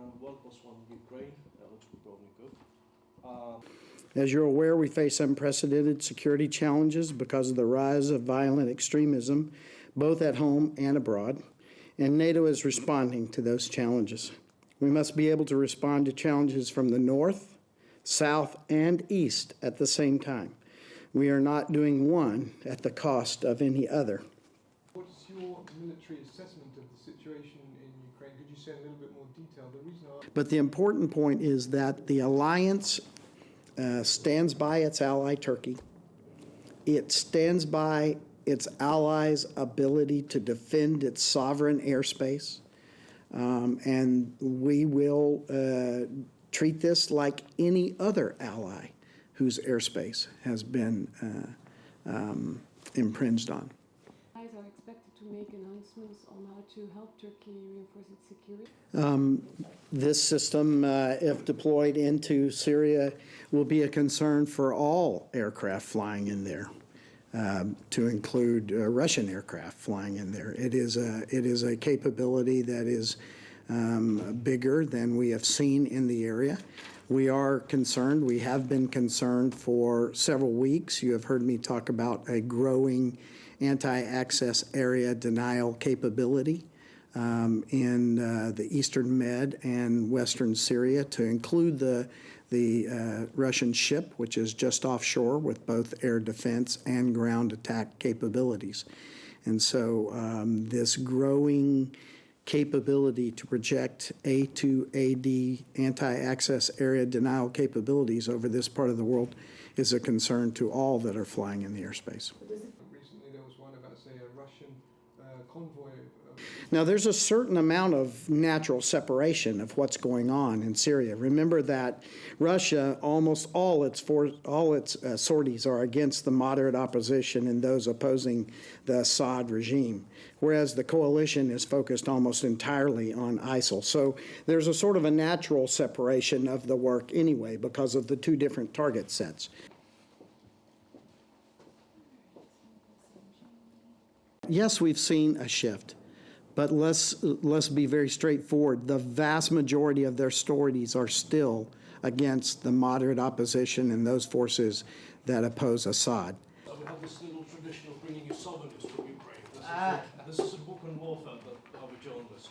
and World War I Ukraine, which we probably could. As you're aware, we face unprecedented security challenges because of the rise of violent extremism, both at home and abroad, and NATO is responding to those challenges. We must be able to respond to challenges from the north, south, and east at the same time. We are not doing one at the cost of any other. What is your military assessment of the situation in Ukraine? Could you say in a little bit more detail? But the important point is that the alliance stands by its ally Turkey. It stands by its allies' ability to defend its sovereign airspace. And we will treat this like any other ally whose airspace has been impinged on. Are expected to make announcements on how to help Turkey reinforce its security? This system, if deployed into Syria, will be a concern for all aircraft flying in there, to include Russian aircraft flying in there. It is a capability that is bigger than we have seen in the area. We are concerned. We have been concerned for several weeks. You have heard me talk about a growing anti-access area denial capability in the Eastern Med and Western Syria, to include the Russian ship, which is just offshore with both air defense and ground attack capabilities. And so this growing capability to project A2AD anti-access area denial capabilities over this part of the world is a concern to all that are flying in the airspace. Recently there was one about, say, a Russian convoy. Now, there's a certain amount of natural separation of what's going on in Syria. Remember that Russia, almost all its sorties are against the moderate opposition and those opposing the Assad regime, whereas the coalition is focused almost entirely on ISIL. So there's a sort of a natural separation of the work anyway because of the two different target sets. Yes, we've seen a shift. But let's be very straightforward. The vast majority of their sorties are still against the moderate opposition and those forces that oppose Assad. So we have this little tradition of bringing you souvenirs from Ukraine. This is a book on warfare that our journalists